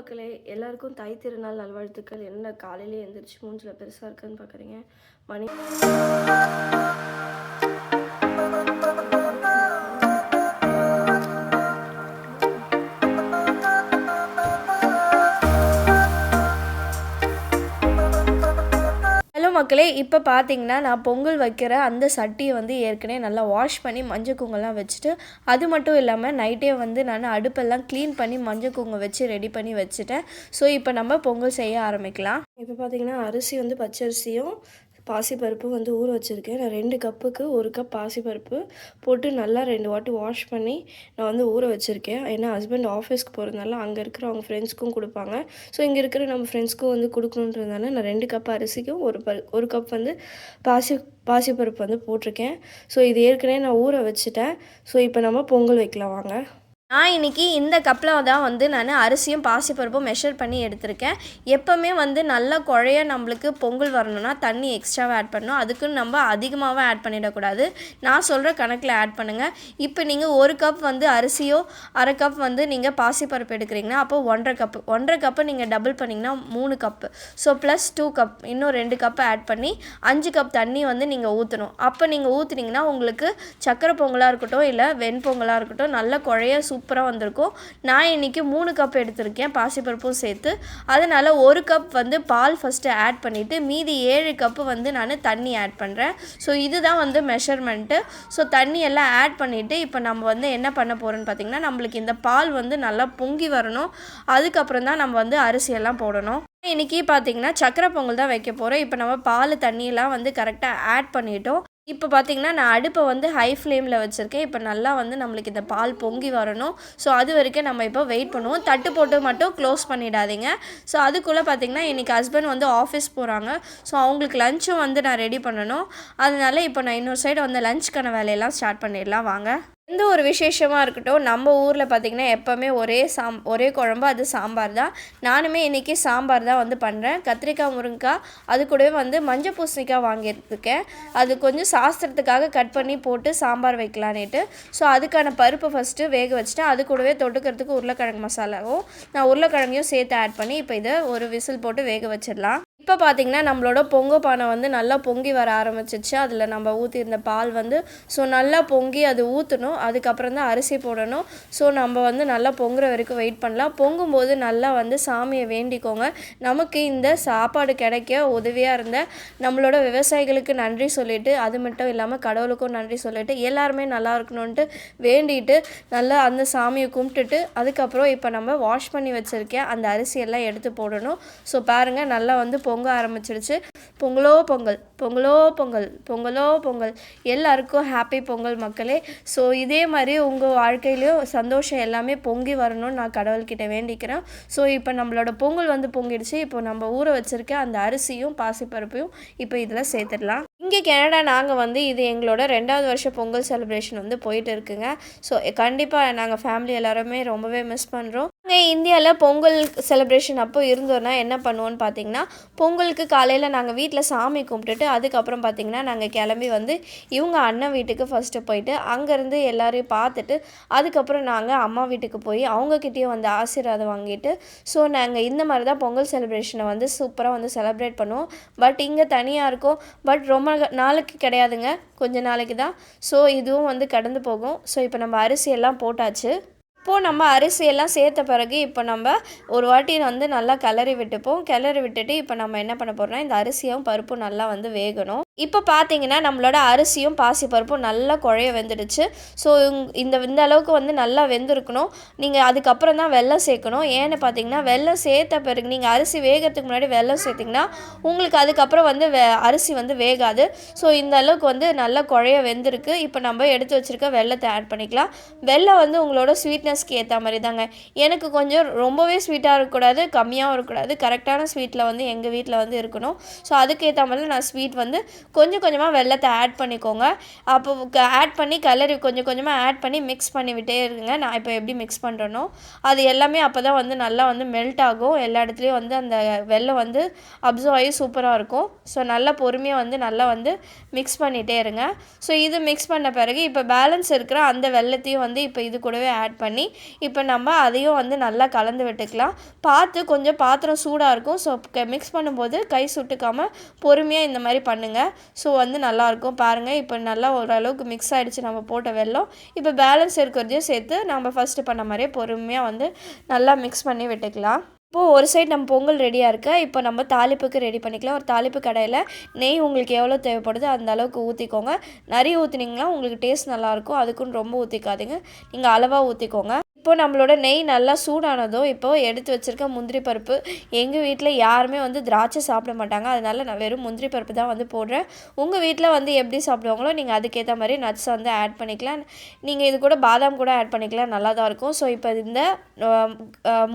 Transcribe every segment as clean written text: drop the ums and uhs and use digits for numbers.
மக்களே! எல்லாருக்கும் தாய் திருநாள் நல்வாழ்த்துக்கள். என்ன காலையிலே எந்திரிச்சு மூஞ்சில பெருசா இருக்குன்னு பார்க்குறீங்க. மணி ஹலோ மக்களே! இப்போ பார்த்தீங்கன்னா, நான் பொங்கல் வைக்கிற அந்த சட்டியை வந்து ஏற்கனவே நல்லா வாஷ் பண்ணி மஞ்சள் குங்குமம்லாம் வச்சுட்டு, அது மட்டும் இல்லாமல் நைட்டே வந்து நான் அடுப்பெல்லாம் க்ளீன் பண்ணி மஞ்சள் குங்குமம் வச்சு ரெடி பண்ணி வச்சுட்டேன். ஸோ இப்போ நம்ம பொங்கல் செய்ய ஆரம்பிக்கலாம். இப்போ பார்த்தீங்கன்னா, அரிசி வந்து பச்சரிசியும் பாசிப்பருப்பும் வந்து ஊற வச்சுருக்கேன். நான் 2 கப்புக்கு 1 கப் பாசிப்பருப்பு போட்டு நல்லா 2 வாட்டி வாஷ் பண்ணி நான் வந்து ஊற வச்சுருக்கேன். ஏன்னா ஹஸ்பண்ட் ஆஃபீஸ்க்கு போகிறதுனால அங்கே இருக்கிற அவங்க ஃப்ரெண்ட்ஸ்க்கும் கொடுப்பாங்க. ஸோ இங்கே இருக்கிற நம்ம ஃப்ரெண்ட்ஸ்க்கும் வந்து கொடுக்கணுன்றதுனால நான் 2 கப் அரிசிக்கும் 1 கப் வந்து பாசிப்பருப்பு வந்து போட்டிருக்கேன். ஸோ இது ஏற்கனவே நான் ஊற வச்சுட்டேன். ஸோ இப்போ நம்ம பொங்கல் வைக்கலாம் வாங்க. நான் இன்றைக்கி இந்த கப்பில் தான் வந்து நான் அரிசியும் பாசிப்பருப்பும் மெஷர் பண்ணி எடுத்திருக்கேன். எப்போவுமே வந்து நல்லா குழைய நம்மளுக்கு பொங்கல் வரணும்னா தண்ணி எக்ஸ்ட்ராவாக ஆட் பண்ணணும். அதுக்குன்னு நம்ம அதிகமாகவே ஆட் பண்ணிடக்கூடாது. நான் சொல்கிற கணக்கில் ஆட் பண்ணுங்கள். இப்போ நீங்கள் 1 கப் வந்து அரிசியோ 1/2 கப் வந்து நீங்கள் பாசிப்பருப்பு எடுக்கிறீங்கன்னா அப்போ 1.5 கப்பு நீங்கள் டபுள் பண்ணிங்கன்னா 3 கப்பு. ஸோ ப்ளஸ் 2 கப் இன்னும் 2 கப்பு ஆட் பண்ணி 5 கப் தண்ணி வந்து நீங்கள் ஊற்றணும். அப்போ நீங்கள் ஊற்றுனீங்கன்னா உங்களுக்கு சக்கரை பொங்கலாக இருக்கட்டும் இல்லை வெண்பொங்கலாக இருக்கட்டும் நல்ல குழைய சூப்பராக வந்திருக்கும். நான் இன்றைக்கி 3 கப் எடுத்திருக்கேன் பாசிப்பருப்பும் சேர்த்து. அதனால் 1 கப் வந்து பால் ஃபஸ்ட்டு ஆட் பண்ணிவிட்டு மீதி 7 கப்பு வந்து நான் தண்ணி ஆட் பண்ணுறேன். ஸோ இதுதான் வந்து மெஷர்மெண்ட்டு. ஸோ தண்ணி எல்லாம் ஆட் பண்ணிவிட்டு இப்போ நம்ம வந்து என்ன பண்ண போகிறோன்னு பார்த்திங்கன்னா, நம்மளுக்கு இந்த பால் வந்து நல்லா பொங்கி வரணும். அதுக்கப்புறம் தான் நம்ம வந்து அரிசியெல்லாம் போடணும். இன்றைக்கி பார்த்திங்கன்னா சக்கரை பொங்கல் தான் வைக்க போகிறோம். இப்போ நம்ம பால் தண்ணியெல்லாம் வந்து கரெக்டாக ஆட் பண்ணிட்டோம். இப்போ பார்த்திங்கன்னா நான் அடுப்பை வந்து ஹை ஃப்ளேமில் வச்சுருக்கேன். இப்போ நல்லா வந்து நம்மளுக்கு இந்த பால் பொங்கி வரணும். ஸோ அது வரைக்கும் நம்ம இப்போ வெயிட் பண்ணுவோம். தட்டு போட்டு மட்டும் க்ளோஸ் பண்ணிடாதீங்க. ஸோ அதுக்குள்ளே பார்த்திங்கன்னா இன்றைக்கி ஹஸ்பண்ட் வந்து ஆஃபீஸ் போகிறாங்க. ஸோ அவங்களுக்கு லஞ்சும் வந்து நான் ரெடி பண்ணணும். அதனால இப்போ நான் இன்னொரு சைடு வந்து லஞ்சுக்கான வேலையெல்லாம் ஸ்டார்ட் பண்ணிடலாம் வாங்க. எந்த ஒரு விசேஷமாக இருக்கட்டும் நம்ம ஊரில் பார்த்திங்கன்னா எப்போவுமே ஒரே குழம்பு அது சாம்பார் தான். நானுமே இன்றைக்கி சாம்பார் தான் வந்து பண்ணுறேன். கத்திரிக்காய் முருங்கைக்காய் அது கூடவே வந்து மஞ்சள் பூசணிக்காய் வாங்கியிருக்கேன். அது கொஞ்சம் சாஸ்திரத்துக்காக கட் பண்ணி போட்டு சாம்பார் வைக்கலான்னுட்டு. ஸோ அதுக்கான பருப்பு ஃபஸ்ட்டு வேக வச்சுட்டேன். அது கூடவே தொட்டுக்கிறதுக்கு உருளைக்கிழங்கு மசாலாவும் நான் உருளைக்கிழங்கையும் சேர்த்து ஆட் பண்ணி இப்போ இதை ஒரு விசில் போட்டு வேக வச்சிடலாம். இப்போ பார்த்திங்கன்னா நம்மளோட பொங்க பானை வந்து நல்லா பொங்கி வர ஆரம்பிச்சிச்சு. அதில் நம்ம ஊற்றிருந்த பால் வந்து ஸோ நல்லா பொங்கி அது ஊற்றணும். அதுக்கப்புறம் தான் அரிசி போடணும். ஸோ நம்ம வந்து நல்லா பொங்குற வரைக்கும் வெயிட் பண்ணலாம். பொங்கும்போது நல்லா வந்து சாமியை வேண்டிக்கோங்க. நமக்கு இந்த சாப்பாடு கிடைக்க உதவியாக இருந்த நம்மளோட விவசாயிகளுக்கு நன்றி சொல்லிவிட்டு, அது மட்டும் இல்லாமல் கடவுளுக்கும் நன்றி சொல்லிவிட்டு எல்லாருமே நல்லா இருக்கணுன்ட்டு வேண்டிட்டு நல்லா அந்த சாமியை கும்பிட்டுட்டு அதுக்கப்புறம் இப்போ நம்ம வாஷ் பண்ணி வச்சுருக்கேன் அந்த அரிசியெல்லாம் எடுத்து போடணும். ஸோ பாருங்கள் நல்லா வந்து பொங்க ஆரம்பிச்சிடுச்சு. பொங்கலோ பொங்கல் பொங்கலோ பொங்கல் பொங்கலோ பொங்கல். எல்லாருக்கும் ஹாப்பி பொங்கல் மக்களே. ஸோ இதே மாதிரி உங்கள் வாழ்க்கையிலையும் சந்தோஷம் எல்லாமே பொங்கி வரணும்னு நான் கடவுள்கிட்ட வேண்டிக்கிறேன். ஸோ இப்போ நம்மளோட பொங்கல் வந்து பொங்கிடுச்சு. இப்போ நம்ம ஊற வச்சுருக்க அந்த அரிசியும் பாசிப்பருப்பையும் இப்போ இதில் சேர்த்துடலாம். இங்கே கனடா நாங்கள் வந்து இது எங்களோட 2வது வருஷம் பொங்கல் செலிப்ரேஷன் வந்து போயிட்டு இருக்குங்க. ஸோ கண்டிப்பாக நாங்கள் ஃபேமிலி எல்லாருமே ரொம்பவே மிஸ் பண்ணுறோம். நாங்கள் இந்தியாவில் பொங்கல் செலிப்ரேஷன் அப்போ இருந்தோன்னா என்ன பண்ணுவோன்னு பார்த்திங்கன்னா, பொங்கலுக்கு காலையில் நாங்கள் வீட்டில் சாமி கும்பிட்டுட்டு அதுக்கப்புறம் பார்த்திங்கன்னா நாங்கள் கிளம்பி வந்து இவங்க அண்ணன் வீட்டுக்கு ஃபஸ்ட்டு போயிட்டு அங்கேருந்து எல்லோரையும் பார்த்துட்டு அதுக்கப்புறம் நாங்கள் அம்மா வீட்டுக்கு போய் அவங்கக்கிட்டேயும் வந்து ஆசீர்வாதம் வாங்கிட்டு ஸோ நாங்கள் இந்த மாதிரி தான் பொங்கல் செலிப்ரேஷனை வந்து சூப்பராக வந்து செலிப்ரேட் பண்ணுவோம். பட் இங்கே தனியாக இருக்கும். பட் ரொம்ப நாளைக்கு கிடையாதுங்க, கொஞ்ச நாளைக்கு தான். ஸோ இதுவும் வந்து கடந்து போகும். ஸோ இப்போ நம்ம அரிசியெல்லாம் போட்டாச்சு. இப்போது நம்ம அரிசியெல்லாம் சேர்த்த பிறகு இப்போ நம்ம ஒரு வாட்டி வந்து நல்லா கிளறி விட்டுப்போம். கிளறி விட்டுட்டு இப்போ நம்ம என்ன பண்ண போகிறோம்னா இந்த அரிசியும் பருப்பும் நல்லா வந்து வேகணும். இப்போ பார்த்தீங்கன்னா நம்மளோட அரிசியும் பாசிப்பருப்பும் நல்லா குழைய வெந்துடுச்சு. ஸோ இந்த அளவுக்கு வந்து நல்லா வெந்திருக்கணும். நீங்கள் அதுக்கப்புறம் தான் வெல்லம் சேர்க்கணும். ஏன்னு பார்த்தீங்கன்னா வெல்லம் சேர்த்த பிறகு நீங்கள் அரிசி வேகிறதுக்கு முன்னாடி வெல்லம் சேர்த்திங்கன்னா உங்களுக்கு அதுக்கப்புறம் வந்து அரிசி வந்து வேகாது. ஸோ இந்த அளவுக்கு வந்து நல்லா குழைய வெந்திருக்கு. இப்போ நம்ம எடுத்து வச்சுருக்க வெல்லத்தை ஆட் பண்ணிக்கலாம். வெல்லம் வந்து உங்களோட ஸ்வீட்னஸ்க்கு ஏற்ற மாதிரி தாங்க. எனக்கு கொஞ்சம் ரொம்பவே ஸ்வீட்டாக இருக்கக்கூடாது, கம்மியாகவும் இருக்கக்கூடாது. கரெக்டான ஸ்வீட்டில் வந்து எங்கள் வீட்டில் வந்து இருக்கணும். ஸோ அதுக்கு ஏற்ற மாதிரி நான் ஸ்வீட் வந்து கொஞ்சம் கொஞ்சமாக வெல்லத்தை ஆட் பண்ணிக்கோங்க. அப்போ ஆட் பண்ணி கலரி கொஞ்சம் கொஞ்சமாக ஆட் பண்ணி மிக்ஸ் பண்ணி விட்டே இருங்க. நான் இப்போ எப்படி மிக்ஸ் பண்ணுறேனோ அது எல்லாமே அப்போ தான் வந்து நல்லா வந்து மெல்ட் ஆகும். எல்லா இடத்துலையும் வந்து அந்த வெல்லம் வந்து அப்சர்வ் ஆகி சூப்பராக இருக்கும். ஸோ நல்லா பொறுமையாக வந்து நல்லா வந்து மிக்ஸ் பண்ணிகிட்டே இருங்க. ஸோ இது மிக்ஸ் பண்ண பிறகு இப்போ பேலன்ஸ் இருக்கிற அந்த வெல்லத்தையும் வந்து இப்போ இது கூடவே ஆட் பண்ணி இப்போ நம்ம அதையும் வந்து நல்லா கலந்து விட்டுக்கலாம். பார்த்து கொஞ்சம் பாத்திரம் சூடாக இருக்கும். ஸோ மிக்ஸ் பண்ணும்போது கை சுட்டுக்காமல் பொறுமையாக இந்த மாதிரி பண்ணுங்கள். ஸோ வந்து நல்லாயிருக்கும் பாருங்கள். இப்போ நல்லா ஓரளவுக்கு மிக்ஸ் ஆகிடுச்சு நம்ம போட்ட வெல்லம். இப்போ பேலன்ஸ் இருக்கிறதையும் சேர்த்து நம்ம ஃபஸ்ட்டு பண்ண மாதிரியே பொறுமையாக வந்து நல்லா மிக்ஸ் பண்ணி விட்டுக்கலாம். இப்போது ஒரு சைடு நம்ம பொங்கல் ரெடியாக இருக்குது. இப்போ நம்ம தாளிப்புக்கு ரெடி பண்ணிக்கலாம். ஒரு தாளிப்பு கடாயில் நெய் உங்களுக்கு எவ்வளோ தேவைப்படுதோ அந்த அளவுக்கு ஊற்றிக்கோங்க. நிறைய ஊற்றினீங்கன்னா உங்களுக்கு டேஸ்ட் நல்லாயிருக்கும். அதுக்குன்னு ரொம்ப ஊற்றிக்காதீங்க, நீங்கள் அளவாக ஊற்றிக்கோங்க. இப்போ நம்மளோட நெய் நல்லா சூடானதும் இப்போது எடுத்து வச்சுருக்க முந்திரி பருப்பு, எங்கள் வீட்டில் யாருமே வந்து திராட்சை சாப்பிட மாட்டாங்க, அதனால் நான் வெறும் முந்திரி பருப்பு தான் வந்து போடுறேன். உங்கள் வீட்டில் வந்து எப்படி சாப்பிடுவாங்களோ நீங்கள் அதுக்கேற்ற மாதிரி நட்ஸ் வந்து ஆட் பண்ணிக்கலாம். நீங்கள் இது கூட பாதாம் கூட ஆட் பண்ணிக்கலாம், நல்லா தான் இருக்கும். ஸோ இப்போ இந்த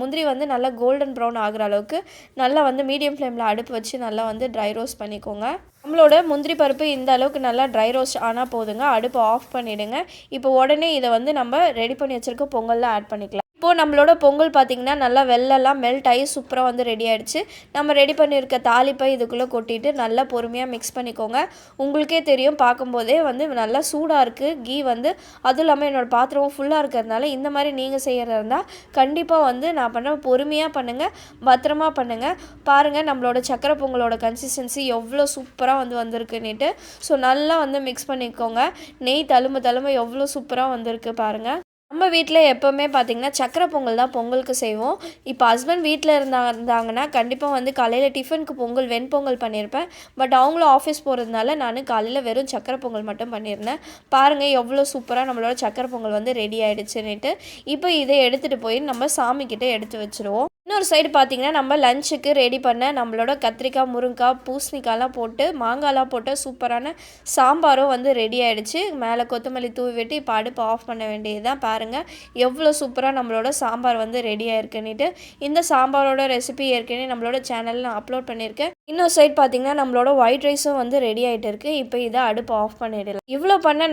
முந்திரி வந்து நல்லா கோல்டன் ப்ரௌன் ஆகிற அளவுக்கு நல்லா வந்து மீடியம் ஃப்ளேமில் அடுப்பு வச்சு நல்லா வந்து ட்ரை ரோஸ்ட் பண்ணிக்கோங்க. நம்மளோட முந்திரி பருப்பு இந்த அளவுக்கு நல்லா ட்ரை ரோஸ்ட் ஆனால் போதுங்க. அடுப்பு ஆஃப் பண்ணிவிடுங்க. இப்போ உடனே இதை வந்து நம்ம ரெடி பண்ணி வச்சுருக்க பொங்கலில் ஆட் பண்ணிக்கலாம். இப்போது நம்மளோட பொங்கல் பார்த்திங்கன்னா நல்லா வெள்ளெல்லாம் மெல்ட் ஆகி சூப்பராக வந்து ரெடி ஆகிடுச்சு. நம்ம ரெடி பண்ணியிருக்க தாளிப்பை இதுக்குள்ளே கொட்டிட்டு நல்லா பொறுமையாக மிக்ஸ் பண்ணிக்கோங்க. உங்களுக்கே தெரியும் பார்க்கும்போதே வந்து நல்லா சூடாக இருக்குது கீ வந்து. அதுவும் இல்லாமல் என்னோடய பாத்திரமும் ஃபுல்லாக இருக்கிறதுனால இந்த மாதிரி நீங்கள் செய்கிறதா இருந்தால் கண்டிப்பாக வந்து நான் பண்ணுறேன், பொறுமையாக பண்ணுங்கள், பத்திரமா பண்ணுங்கள். பாருங்கள் நம்மளோட சக்கரை பொங்கலோட கன்சிஸ்டன்சி எவ்வளோ சூப்பராக வந்து வந்திருக்குன்னுட்டு. ஸோ நல்லா வந்து மிக்ஸ் பண்ணிக்கோங்க. நெய் தழும்ப எவ்வளோ சூப்பராக வந்திருக்கு பாருங்கள். நம்ம வீட்டில் எப்போவுமே பார்த்திங்கன்னா சக்கரை பொங்கல் தான் பொங்கலுக்கு செய்வோம். இப்போ ஹஸ்பண்ட் வீட்டில் இருந்தாங்கன்னா கண்டிப்பாக வந்து காலையில் டிஃபனுக்கு பொங்கல் வெண்பொங்கல் பண்ணியிருப்பேன். பட் அவங்களும் ஆஃபீஸ் போகிறதுனால நான் காலையில் வெறும் சக்கரை பொங்கல் மட்டும் பண்ணியிருந்தேன். பாருங்கள் எவ்வளோ சூப்பராக நம்மளோட சக்கரை பொங்கல் வந்து ரெடி ஆகிடுச்சுன்னுட்டு. இப்போ இதை எடுத்துகிட்டு போய் நம்ம சாமிக்கிட்ட எடுத்து வச்சுருவோம். இன்னொரு சைடு பார்த்திங்கன்னா நம்ம லஞ்சுக்கு ரெடி பண்ண நம்மளோட கத்திரிக்காய், முருங்கைக்காய், பூசணிக்காய்லாம் போட்டு மாங்காய்லாம் போட்டு சூப்பரான சாம்பாரும் வந்து ரெடி ஆகிடுச்சு. மேலே கொத்தமல்லி தூவி விட்டு இப்போ அடுப்பு ஆஃப் பண்ண வேண்டியது தான். பாருங்கள் எவ்வளோ சூப்பராக நம்மளோட சாம்பார் வந்து ரெடி ஆகிருக்குன்னுட்டு. இந்த சாம்பாரோட ரெசிபி ஏற்கனவே நம்மளோட சேனலில் நான் அப்லோட் பண்ணியிருக்கேன். இன்னொரு சைடு பார்த்திங்கன்னா நம்மளோட ஒயிட் ரைஸும் வந்து ரெடி ஆகிட்டு இருக்குது. இப்போ இதை அடுப்பு ஆஃப் பண்ணிடலாம். இவ்வளோ பண்ண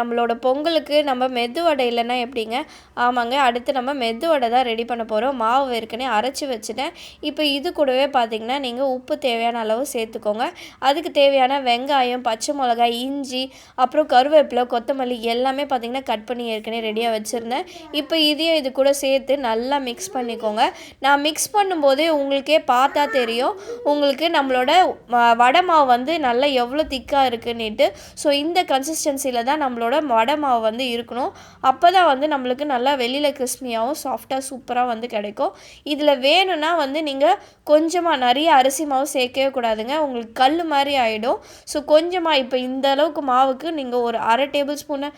நம்மளோட பொங்கலுக்கு நம்ம மெது வடை இல்லைன்னா எப்படிங்க? ஆமாங்க, அடுத்து நம்ம மெது வடை தான் ரெடி பண்ண போகிறோம். மாவு ஏற்கனவே அரைச்சி வச்சுட்டேன். இப்போ இது கூடவே பார்த்திங்கன்னா நீங்கள் உப்பு தேவையான அளவு சேர்த்துக்கோங்க. அதுக்கு தேவையான வெங்காயம், பச்சை மிளகாய், இஞ்சி, அப்புறம் கருவேப்பிலை, கொத்தமல்லி எல்லாமே பார்த்திங்கன்னா கட் பண்ணி ஏற்கனவே ரெடியாக வச்சுருந்தேன். இப்போ இதையும் இது கூட சேர்த்து நல்லா மிக்ஸ் பண்ணிக்கோங்க. நான் மிக்ஸ் பண்ணும்போதே உங்களுக்கே பார்த்தா தெரியும் உங்களுக்கு நம்மளோட வடை மாவு வந்து நல்லா எவ்வளோ திக்காக இருக்குன்னுட்டு. ஸோ இந்த கன்சிஸ்டன்சியில் தான் நம்மளோட வடை மாவு வந்து இருக்கணும். அப்போ தான் வந்து நம்மளுக்கு நல்லா வெளியில் கிறிஸ்பியாகவும் சாஃப்டாக சூப்பராக வந்து கிடைக்கும். இதில் வேணும்னா வந்து நீங்கள் கொஞ்சமாக நிறைய அரிசி மாவு சேர்க்கவே கூடாதுங்க, உங்களுக்கு கல் மாதிரி ஆகிடும். ஸோ கொஞ்சமாக இப்போ இந்த அளவுக்கு மாவுக்கு நீங்கள் ஒரு அரை டேபிள் ஸ்பூனு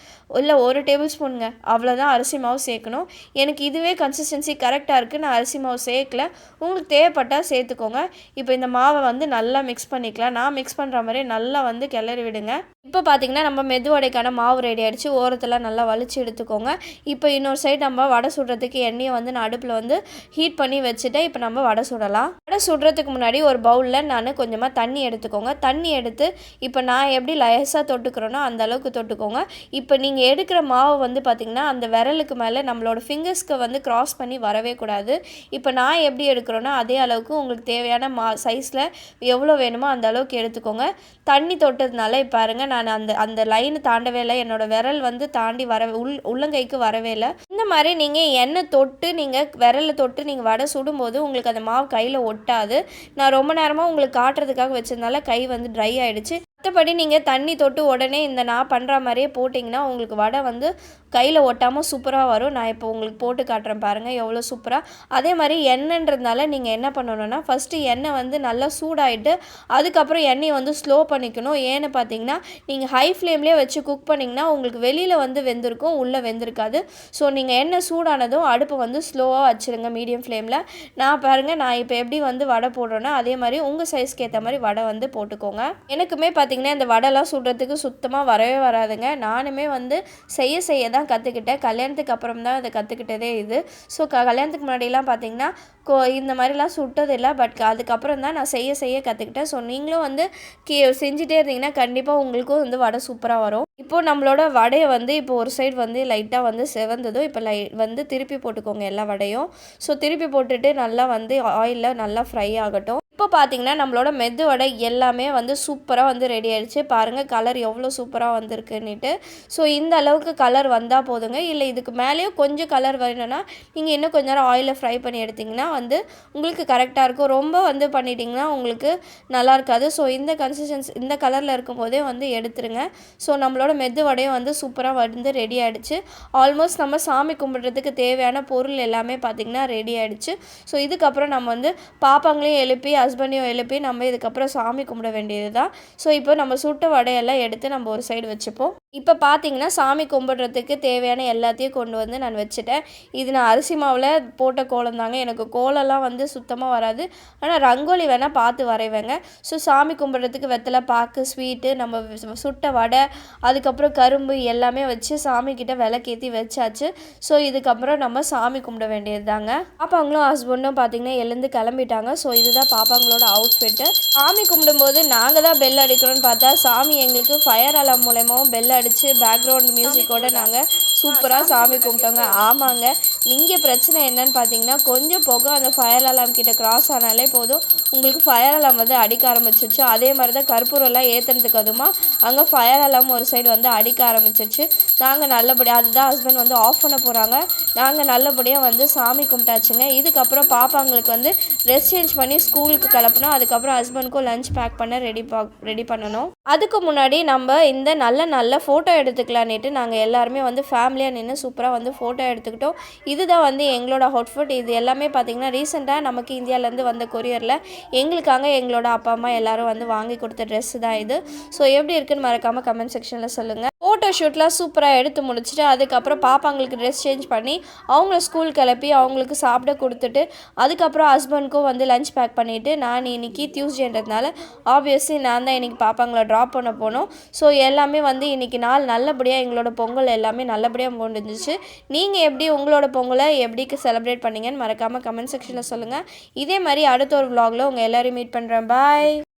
இல்லை 1 டேபிள் ஸ்பூனுங்க அவ்வளோதான் அரிசி மாவு சேர்க்கணும். எனக்கு இதுவே கன்சிஸ்டன்சி கரெக்டாக இருக்குது, நான் அரிசி மாவு சேர்க்கல. உங்களுக்கு தேவைப்பட்டால் சேர்த்துக்கோங்க. இப்போ இந்த மாவை வந்து நல்லா மிக்ஸ் பண்ணிக்கலாம். நான் மிக்ஸ் பண்ணுற மாதிரி நல்லா வந்து கிளறி விடுங்க. இப்போ பார்த்திங்கன்னா நம்ம மெது வடைக்கான மாவு ரெடி ஆகிடுச்சு. ஓரத்தில் நல்லா வலிச்சு எடுத்துக்கோங்க. இப்போ இன்னொரு சைடு நம்ம வடை சுடுறதுக்கு எண்ணெயை வந்து நான் அடுப்பில் வந்து ஹீட் பண்ணி வச்சுட்டேன். இப்போ நம்ம வடை சுடலாம். வடை சுடுறதுக்கு முன்னாடி ஒரு பவுலில் நான் கொஞ்சமாக தண்ணி எடுத்துக்கோங்க. தண்ணி எடுத்து இப்போ நான் எப்படி லேசாக தொட்டுக்கிறேனோ அந்த அளவுக்கு தொட்டுக்கோங்க. இப்போ நீங்கள் எடுக்கிற மாவு வந்து பார்த்திங்கன்னா அந்த விரலுக்கு மேலே நம்மளோட ஃபிங்கர்ஸ்க்கு வந்து கிராஸ் பண்ணி வரவே கூடாது. இப்போ நான் எப்படி எடுக்கிறேனோ அதே அளவுக்கு உங்களுக்கு தேவையான சைஸில் எவ்வளோ வேணுமோ அந்த அளவுக்கு எடுத்துக்கோங்க. தண்ணி தொட்டதுனால இப்போ பாருங்கள் நான் அந்த லைனை தாண்டவே இல்லை, என்னோட விரல் வந்து தாண்டி உள்ளங்கைக்கு வரவே இல்லை. இந்த மாதிரி நீங்கள் எண்ணெய் தொட்டு நீங்கள் விரலை தொட்டு நீங்கள் வடை சுடும்போது உங்களுக்கு அந்த மாவு கையில் ஒட்டாது. நான் ரொம்ப நேரமாக உங்களுக்கு காட்டுறதுக்காக வச்சதுனால கை வந்து ட்ரை ஆகிடுச்சு. மற்றபடி நீங்கள் தண்ணி தொட்டு உடனே இந்த நான் பண்ணுற மாதிரியே போட்டிங்கன்னா உங்களுக்கு வடை வந்து கையில் ஒட்டாமல் சூப்பராக வரும். நான் இப்போ உங்களுக்கு போட்டு காட்டுறேன் பாருங்கள் எவ்வளோ சூப்பராக. அதே மாதிரி எண்ணெய்ன்றதுனால நீங்கள் என்ன பண்ணணுன்னா ஃபஸ்ட்டு எண்ணெய் வந்து நல்லா சூடாகிட்டு அதுக்கப்புறம் எண்ணெயை வந்து ஸ்லோ பண்ணிக்கணும். ஏன்னு பார்த்தீங்கன்னா நீங்கள் ஹை ஃப்ளேம்லேயே வச்சு குக் பண்ணிங்கன்னா உங்களுக்கு வெளியில் வந்து வெந்திருக்கும், உள்ளே வெந்திருக்காது. ஸோ நீங்கள் பாருங்கள் எண்ணெய் சூடானதும் அடுப்பை வந்து ஸ்லோவாக வச்சுருங்க மீடியம் ஃப்ளேமில். நான் இப்போ எப்படி வந்து வடை போடுறேன்னா அதே மாதிரி உங்கள் சைஸ்க்கு ஏற்ற மாதிரி வடை வந்து போட்டுக்கோங்க. எனக்குமே பார்த்திங்கன்னா இந்த வடைலாம் சுடுறதுக்கு சுத்தமாக வரவே வராதுங்க. நானுமே வந்து செய்ய தான் கற்றுக்கிட்டேன். கல்யாணத்துக்கு அப்புறம் தான் அதை கற்றுக்கிட்டதே இது. ஸோ கல்யாணத்துக்கு முன்னாடிலாம் பார்த்திங்கன்னா இந்த மாதிரிலாம் சுட்டதில்லை. பட் அதுக்கப்புறம் தான் நான் செய்ய கற்றுக்கிட்டேன். ஸோ நீங்களும் வந்து செஞ்சுட்டே இருந்தீங்கன்னா கண்டிப்பாக உங்களுக்கும் வந்து வடை சூப்பராக வரும். இப்போது நம்மளோட வடையை வந்து இப்போ ஒரு சைடு வந்து லைட்டாக வந்து செவந்ததும் இப்போ வந்து திருப்பி போட்டுக்கோங்க எல்லா வடையும். ஸோ திருப்பி போட்டுட்டு நல்லா வந்து ஆயிலில் நல்லா ஃப்ரை ஆகட்டும். இப்போ பார்த்தீங்கன்னா நம்மளோட மெது வடை எல்லாமே வந்து சூப்பராக வந்து ரெடி ஆகிடுச்சு. பாருங்கள் கலர் எவ்வளோ சூப்பராக வந்திருக்குன்னுட்டு. ஸோ இந்த அளவுக்கு கலர் வந்தால் போதுங்க. இல்லை இதுக்கு மேலேயும் கொஞ்சம் கலர் வேணும்னா நீங்கள் இன்னும் கொஞ்ச நேரம் ஆயிலில் ஃப்ரை பண்ணி எடுத்திங்கன்னா வந்து உங்களுக்கு கரெக்டாக இருக்கும். ரொம்ப வந்து பண்ணிட்டிங்கன்னா உங்களுக்கு நல்லா இருக்காது. ஸோ இந்த கன்சிஸ்டன்சி இந்த கலரில் இருக்கும்போதே வந்து எடுத்துருங்க. ஸோ நம்மளோட மெது வடையும் வந்து சூப்பராக வந்து ரெடி ஆகிடுச்சு. ஆல்மோஸ்ட் நம்ம சாமி கும்பிட்றதுக்கு தேவையான பொருள் எல்லாமே பார்த்திங்கன்னா ரெடி ஆகிடுச்சு. ஸோ இதுக்கப்புறம் நம்ம வந்து பாப்பாங்களையும் எழுப்பி ஹஸ்பண்டையும் எழுப்பி நம்ம இதுக்கப்புறம் சாமி கும்பிட வேண்டியது தான். ஸோ இப்போ நம்ம சுட்ட வடையெல்லாம் எடுத்து நம்ம ஒரு சைடு வச்சுப்போம். இப்போ பார்த்தீங்கன்னா சாமி கும்பிட்றதுக்கு தேவையான எல்லாத்தையும் கொண்டு வந்து நான் வச்சுட்டேன். இது நான் அரிசி மாவில் போட்ட கோலம் தாங்க. எனக்கு கோலம்லாம் வந்து சுத்தமாக வராது. ஆனால் ரங்கோலி வேணால் பார்த்து வரைவேங்க. ஸோ சாமி கும்பிட்றதுக்கு வெத்தலை பாக்கு ஸ்வீட்டு நம்ம சுட்ட வடை அதுக்கப்புறம் கரும்பு எல்லாமே வச்சு சாமிக்கிட்ட விளக்கேற்றி வச்சாச்சு. ஸோ இதுக்கப்புறம் நம்ம சாமி கும்பிட வேண்டியது தாங்க. பாப்பாங்களும் ஹஸ்பண்டும் பார்த்திங்கன்னா எழுந்து கிளம்பிட்டாங்க. ஸோ இதுதான் பாப்பாங்களோட அவுட்ஃபிட்டு. சாமி கும்பிடும்போது நாங்கள் தான் பெல் அடிக்கிறோன்னு பார்த்தா சாமி எங்களுக்கு ஃபயர் அலாம் மூலமாகவும் பெல் அடித்து பேக்ரவுண்ட் மியூசிக்கோடு நாங்கள் சூப்பராக சாமி கும்பிட்டோங்க. ஆமாங்க, இங்கே பிரச்சனை என்னன்னு பார்த்தீங்கன்னா கொஞ்சம் போக அந்த ஃபயர் அலாம் கிட்ட கிராஸ் ஆனாலே போதும் உங்களுக்கு ஃபயர் அலாம் வந்து அடிக்க ஆரம்பிச்சிருச்சு. அதே மாதிரி தான் கற்பூரெல்லாம் ஏற்றுறதுக்கு அதுமா அங்கே ஃபயர் அலாம் ஒரு சைடு வந்து அடிக்க ஆரம்பிச்சிருச்சு. நாங்கள் நல்லபடியாக அதுதான் ஹஸ்பண்ட் வந்து ஆஃப் பண்ண போகிறாங்க. நாங்கள் நல்லபடியாக வந்து சாமி கும்பிட்டாச்சுங்க. இதுக்கப்புறம் பாப்பாங்களுக்கு வந்து ட்ரெஸ் சேஞ்ச் பண்ணி ஸ்கூலுக்கு கிளப்பணும். அதுக்கப்புறம் ஹஸ்பண்டுக்கும் லஞ்ச் பேக் பண்ண ரெடி பண்ணணும். அதுக்கு முன்னாடி நம்ம இந்த நல்ல ஃபோட்டோ எடுத்துக்கலான்னுட்டு நாங்கள் எல்லாருமே வந்து ஃபேமிலியாக நின்று சூப்பராக வந்து ஃபோட்டோ எடுத்துக்கிட்டோம். இதுதான் வந்து எங்களோட அவுட்ஃபிட். இது எல்லாமே பார்த்திங்கன்னா ரீசெண்டாக நமக்கு இந்தியாவிலேருந்து வந்த கொரியரில் எங்களுக்காக எங்களோட அப்பா அம்மா எல்லோரும் வந்து வாங்கி கொடுத்த ட்ரெஸ்ஸு தான் இது. ஸோ எப்படி இருக்குன்னு மறக்காமல் கமெண்ட் செக்ஷனில் சொல்லுங்கள். ஃபோட்டோ ஷூட்லாம் சூப்பராக எடுத்து முடிச்சுட்டு அதுக்கப்புறம் பாப்பாங்களுக்கு ட்ரெஸ் சேஞ்ச் பண்ணி அவங்கள ஸ்கூல் கிளப்பி அவங்களுக்கு சாப்பிட கொடுத்துட்டு அதுக்கப்புறம் ஹஸ்பண்ட்க்கும் வந்து லஞ்ச் பேக் பண்ணிவிட்டு நான் இன்றைக்கி டியூஸ்டேன்றதுனால ஆப்வியஸ்லி நான் தான் இன்றைக்கி பாப்பாங்களை ட்ராப் பண்ண போனோம். ஸோ எல்லாமே வந்து இன்றைக்கி நாள் நல்லபடியாக எங்களோட பொங்கல் எல்லாமே நல்லபடியாக முடிஞ்சிச்சு. நீங்கள் எப்படி உங்களோட பொங்கலை எப்படி செலிப்ரேட் பண்ணீங்கன்னு மறக்காமல் கமெண்ட் செக்ஷனில் சொல்லுங்கள். இதே மாதிரி அடுத்த ஒரு vlogல உங்கள் எல்லோரையும் மீட் பண்ணுறேன். பாய்.